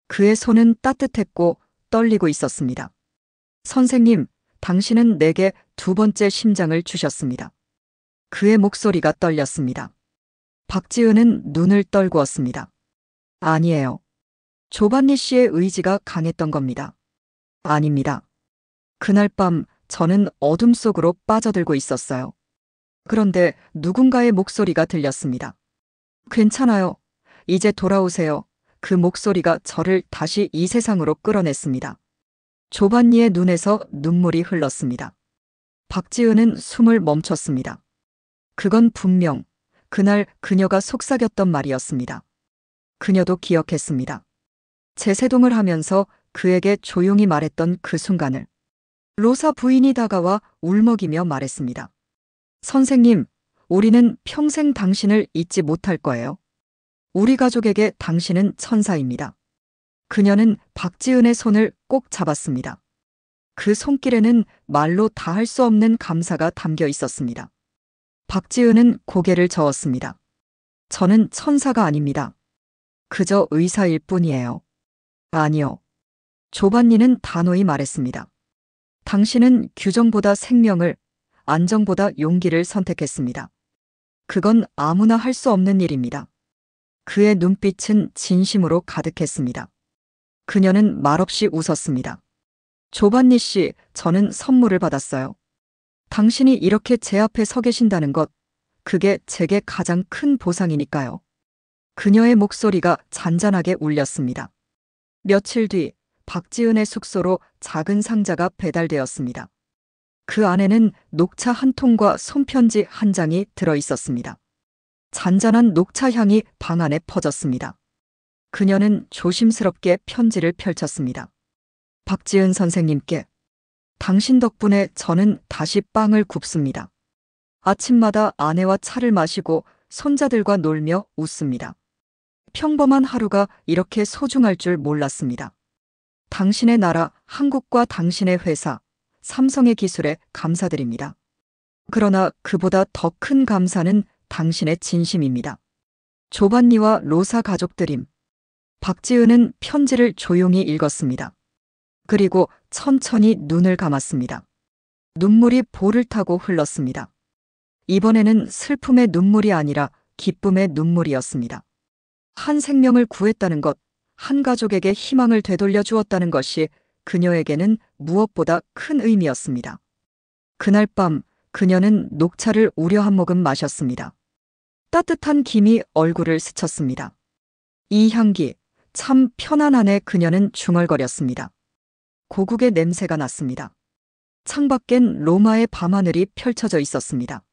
그의 손은 따뜻했고 떨리고 있었습니다. 선생님, 당신은 내게 두 번째 심장을 주셨습니다. 그의 목소리가 떨렸습니다. 박지은은 눈을 떨구었습니다. 아니에요. 조반니 씨의 의지가 강했던 겁니다. 아닙니다. 그날 밤 저는 어둠 속으로 빠져들고 있었어요. 그런데 누군가의 목소리가 들렸습니다. 괜찮아요. 이제 돌아오세요. 그 목소리가 저를 다시 이 세상으로 끌어냈습니다. 조반니의 눈에서 눈물이 흘렀습니다. 박지은은 숨을 멈췄습니다. 그건 분명 그날 그녀가 속삭였던 말이었습니다. 그녀도 기억했습니다. 제세동을 하면서 그에게 조용히 말했던 그 순간을. 로사 부인이 다가와 울먹이며 말했습니다. 선생님, 우리는 평생 당신을 잊지 못할 거예요. 우리 가족에게 당신은 천사입니다. 그녀는 박지은의 손을 꼭 잡았습니다. 그 손길에는 말로 다할 수 없는 감사가 담겨 있었습니다. 박지은은 고개를 저었습니다. 저는 천사가 아닙니다. 그저 의사일 뿐이에요. 아니요. 조반니는 단호히 말했습니다. 당신은 규정보다 생명을, 안정보다 용기를 선택했습니다. 그건 아무나 할 수 없는 일입니다. 그의 눈빛은 진심으로 가득했습니다. 그녀는 말없이 웃었습니다. 조반니 씨, 저는 선물을 받았어요. 당신이 이렇게 제 앞에 서 계신다는 것, 그게 제게 가장 큰 보상이니까요. 그녀의 목소리가 잔잔하게 울렸습니다. 며칠 뒤 박지은의 숙소로 작은 상자가 배달되었습니다. 그 안에는 녹차 한 통과 손편지 한 장이 들어 있었습니다. 잔잔한 녹차 향이 방 안에 퍼졌습니다. 그녀는 조심스럽게 편지를 펼쳤습니다. 박지은 선생님께, 당신 덕분에 저는 다시 빵을 굽습니다. 아침마다 아내와 차를 마시고 손자들과 놀며 웃습니다. 평범한 하루가 이렇게 소중할 줄 몰랐습니다. 당신의 나라 한국과 당신의 회사 삼성의 기술에 감사드립니다. 그러나 그보다 더 큰 감사는 당신의 진심입니다. 조반니와 로사 가족들임. 박지은은 편지를 조용히 읽었습니다. 그리고 천천히 눈을 감았습니다. 눈물이 볼을 타고 흘렀습니다. 이번에는 슬픔의 눈물이 아니라 기쁨의 눈물이었습니다. 한 생명을 구했다는 것, 한 가족에게 희망을 되돌려 주었다는 것이 그녀에게는 무엇보다 큰 의미였습니다. 그날 밤 그녀는 녹차를 우려 한 모금 마셨습니다. 따뜻한 김이 얼굴을 스쳤습니다. 이 향기, 참 편안하네. 그녀는 중얼거렸습니다. 고국의 냄새가 났습니다. 창밖엔 로마의 밤하늘이 펼쳐져 있었습니다.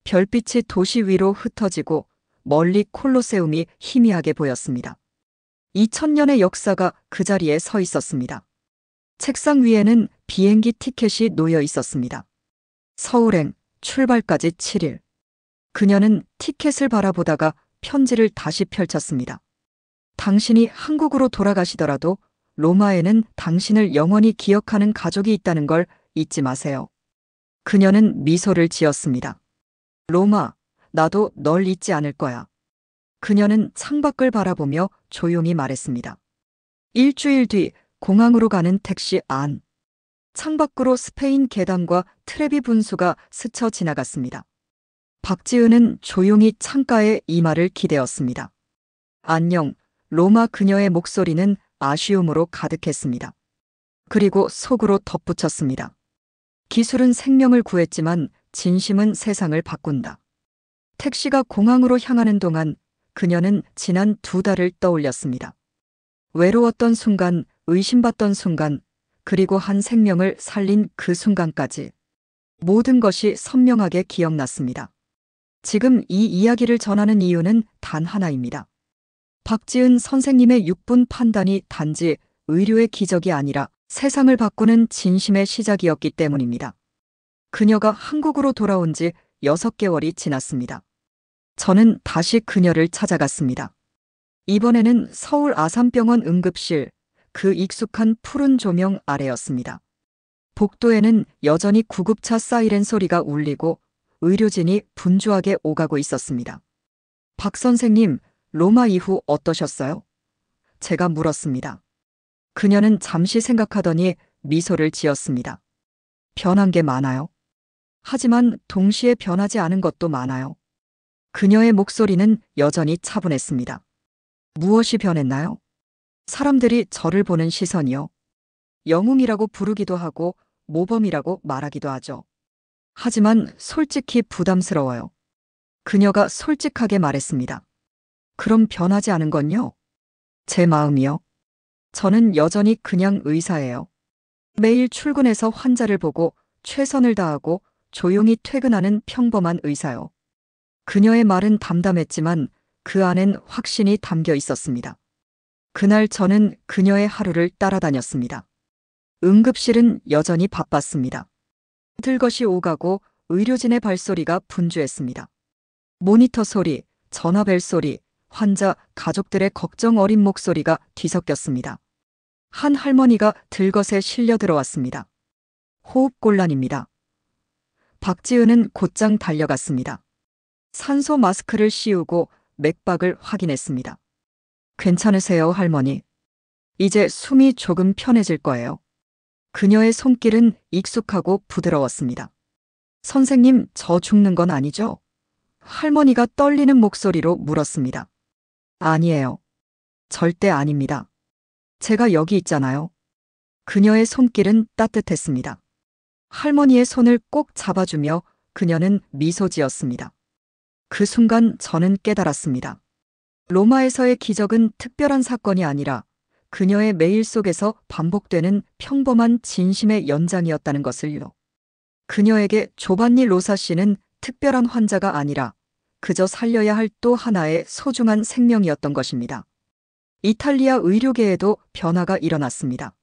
별빛이 도시 위로 흩어지고 멀리 콜로세움이 희미하게 보였습니다. 2000년의 역사가 그 자리에 서 있었습니다. 책상 위에는 비행기 티켓이 놓여 있었습니다. 서울행 출발까지 7일. 그녀는 티켓을 바라보다가 편지를 다시 펼쳤습니다. 당신이 한국으로 돌아가시더라도 로마에는 당신을 영원히 기억하는 가족이 있다는 걸 잊지 마세요. 그녀는 미소를 지었습니다. 로마, 나도 널 잊지 않을 거야. 그녀는 창밖을 바라보며 조용히 말했습니다. 일주일 뒤 공항으로 가는 택시 안. 창밖으로 스페인 계단과 트레비 분수가 스쳐 지나갔습니다. 박지은은 조용히 창가에 이마를 기대었습니다. 안녕, 로마 그녀의 목소리는 아쉬움으로 가득했습니다. 그리고 속으로 덧붙였습니다. 기술은 생명을 구했지만 진심은 세상을 바꾼다. 택시가 공항으로 향하는 동안 그녀는 지난 2달을 떠올렸습니다. 외로웠던 순간, 의심받던 순간, 그리고 한 생명을 살린 그 순간까지 모든 것이 선명하게 기억났습니다. 지금 이 이야기를 전하는 이유는 단 하나입니다. 박지은 선생님의 6분 판단이 단지 의료의 기적이 아니라 세상을 바꾸는 진심의 시작이었기 때문입니다. 그녀가 한국으로 돌아온 지 6개월이 지났습니다. 저는 다시 그녀를 찾아갔습니다. 이번에는 서울 아산병원 응급실, 그 익숙한 푸른 조명 아래였습니다. 복도에는 여전히 구급차 사이렌 소리가 울리고 의료진이 분주하게 오가고 있었습니다. 박 선생님, 로마 이후 어떠셨어요? 제가 물었습니다. 그녀는 잠시 생각하더니 미소를 지었습니다. 변한 게 많아요. 하지만 동시에 변하지 않은 것도 많아요. 그녀의 목소리는 여전히 차분했습니다. 무엇이 변했나요? 사람들이 저를 보는 시선이요. 영웅이라고 부르기도 하고 모범이라고 말하기도 하죠. 하지만 솔직히 부담스러워요. 그녀가 솔직하게 말했습니다. 그럼 변하지 않은 건요? 제 마음이요. 저는 여전히 그냥 의사예요. 매일 출근해서 환자를 보고 최선을 다하고 조용히 퇴근하는 평범한 의사요. 그녀의 말은 담담했지만 그 안엔 확신이 담겨 있었습니다. 그날 저는 그녀의 하루를 따라다녔습니다. 응급실은 여전히 바빴습니다. 들것이 오가고 의료진의 발소리가 분주했습니다. 모니터 소리, 전화벨 소리, 환자, 가족들의 걱정 어린 목소리가 뒤섞였습니다. 한 할머니가 들것에 실려 들어왔습니다. 호흡곤란입니다. 박지은은 곧장 달려갔습니다. 산소 마스크를 씌우고 맥박을 확인했습니다. 괜찮으세요, 할머니? 이제 숨이 조금 편해질 거예요. 그녀의 손길은 익숙하고 부드러웠습니다. 선생님, 저 죽는 건 아니죠? 할머니가 떨리는 목소리로 물었습니다. 아니에요. 절대 아닙니다. 제가 여기 있잖아요. 그녀의 손길은 따뜻했습니다. 할머니의 손을 꼭 잡아주며 그녀는 미소 지었습니다. 그 순간 저는 깨달았습니다. 로마에서의 기적은 특별한 사건이 아니라 그녀의 매일 속에서 반복되는 평범한 진심의 연장이었다는 것을요. 그녀에게 조반니 로사 씨는 특별한 환자가 아니라 그저 살려야 할 또 하나의 소중한 생명이었던 것입니다. 이탈리아 의료계에도 변화가 일어났습니다.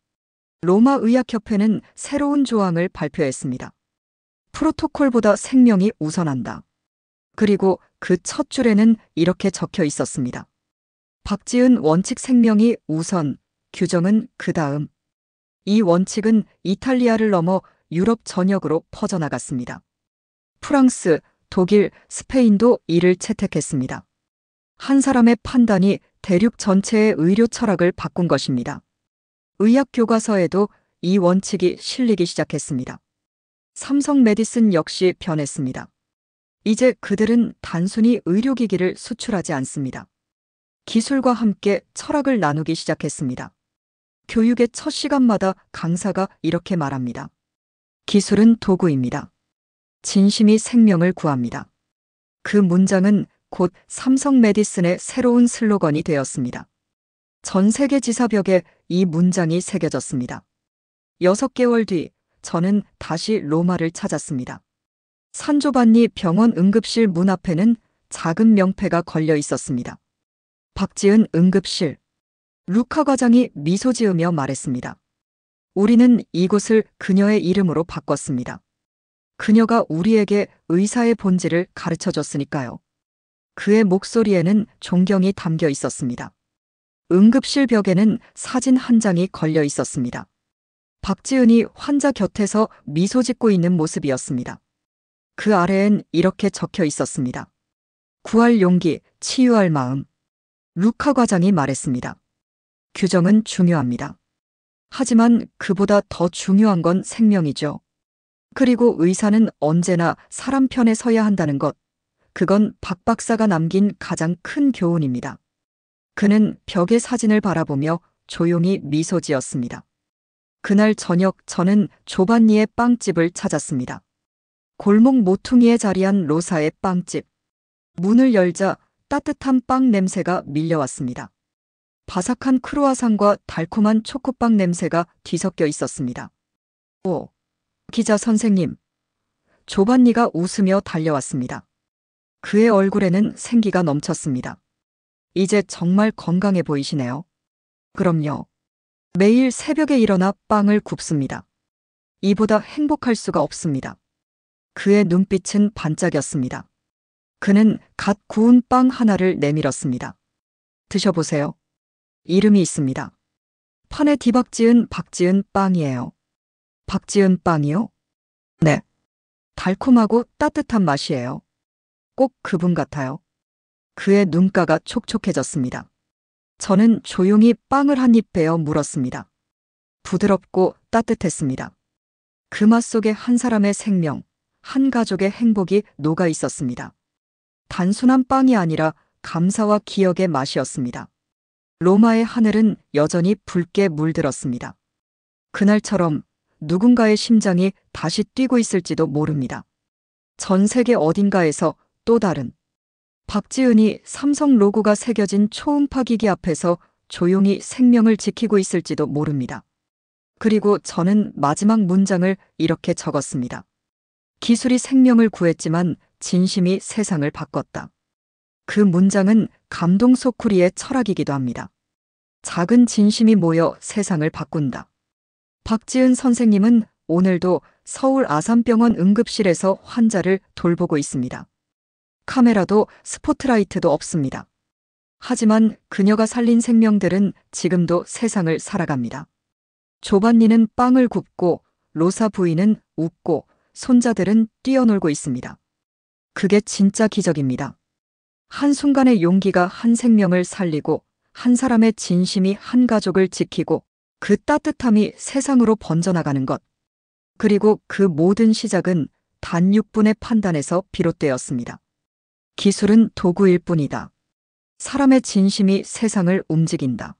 로마 의학협회는 새로운 조항을 발표했습니다. 프로토콜보다 생명이 우선한다. 그리고 그 첫 줄에는 이렇게 적혀 있었습니다. 박지은 원칙 생명이 우선, 규정은 그 다음. 이 원칙은 이탈리아를 넘어 유럽 전역으로 퍼져나갔습니다. 프랑스, 독일, 스페인도 이를 채택했습니다. 한 사람의 판단이 대륙 전체의 의료 철학을 바꾼 것입니다. 의학 교과서에도 이 원칙이 실리기 시작했습니다. 삼성 메디슨 역시 변했습니다. 이제 그들은 단순히 의료기기를 수출하지 않습니다. 기술과 함께 철학을 나누기 시작했습니다. 교육의 첫 시간마다 강사가 이렇게 말합니다. 기술은 도구입니다. 진심이 생명을 구합니다. 그 문장은 곧 삼성 메디슨의 새로운 슬로건이 되었습니다. 전 세계 지사벽에 이 문장이 새겨졌습니다. 6개월 뒤 저는 다시 로마를 찾았습니다. 산조반니 병원 응급실 문 앞에는 작은 명패가 걸려 있었습니다. 박지은 응급실. 루카 과장이 미소 지으며 말했습니다. 우리는 이곳을 그녀의 이름으로 바꿨습니다. 그녀가 우리에게 의사의 본질을 가르쳐 줬으니까요. 그의 목소리에는 존경이 담겨 있었습니다. 응급실 벽에는 사진 한 장이 걸려 있었습니다. 박지은이 환자 곁에서 미소 짓고 있는 모습이었습니다. 그 아래엔 이렇게 적혀 있었습니다. 구할 용기, 치유할 마음. 루카 과장이 말했습니다. 규정은 중요합니다. 하지만 그보다 더 중요한 건 생명이죠. 그리고 의사는 언제나 사람 편에 서야 한다는 것. 그건 박 박사가 남긴 가장 큰 교훈입니다. 그는 벽의 사진을 바라보며 조용히 미소 지었습니다. 그날 저녁 저는 조반니의 빵집을 찾았습니다. 골목 모퉁이에 자리한 로사의 빵집. 문을 열자 따뜻한 빵 냄새가 밀려왔습니다. 바삭한 크루아상과 달콤한 초코빵 냄새가 뒤섞여 있었습니다. 오, 기자 선생님. 조반니가 웃으며 달려왔습니다. 그의 얼굴에는 생기가 넘쳤습니다. 이제 정말 건강해 보이시네요. 그럼요. 매일 새벽에 일어나 빵을 굽습니다. 이보다 행복할 수가 없습니다. 그의 눈빛은 반짝였습니다. 그는 갓 구운 빵 하나를 내밀었습니다. 드셔보세요. 이름이 있습니다. 판에 뒤박지은 박지은 빵이에요. 박지은 빵이요? 네. 달콤하고 따뜻한 맛이에요. 꼭 그분 같아요. 그의 눈가가 촉촉해졌습니다. 저는 조용히 빵을 한 입 베어 물었습니다. 부드럽고 따뜻했습니다. 그 맛 속에 한 사람의 생명, 한 가족의 행복이 녹아 있었습니다. 단순한 빵이 아니라 감사와 기억의 맛이었습니다. 로마의 하늘은 여전히 붉게 물들었습니다. 그날처럼 누군가의 심장이 다시 뛰고 있을지도 모릅니다. 전 세계 어딘가에서 또 다른 박지은이 삼성 로고가 새겨진 초음파 기기 앞에서 조용히 생명을 지키고 있을지도 모릅니다. 그리고 저는 마지막 문장을 이렇게 적었습니다. 기술이 생명을 구했지만 진심이 세상을 바꿨다. 그 문장은 감동 소쿠리의 철학이기도 합니다. 작은 진심이 모여 세상을 바꾼다. 박지은 선생님은 오늘도 서울 아산병원 응급실에서 환자를 돌보고 있습니다. 카메라도 스포트라이트도 없습니다. 하지만 그녀가 살린 생명들은 지금도 세상을 살아갑니다. 조반니는 빵을 굽고 로사 부인은 웃고 손자들은 뛰어놀고 있습니다. 그게 진짜 기적입니다. 한순간의 용기가 한 생명을 살리고 한 사람의 진심이 한 가족을 지키고 그 따뜻함이 세상으로 번져나가는 것. 그리고 그 모든 시작은 단 6분의 판단에서 비롯되었습니다. 기술은 도구일 뿐이다. 사람의 진심이 세상을 움직인다.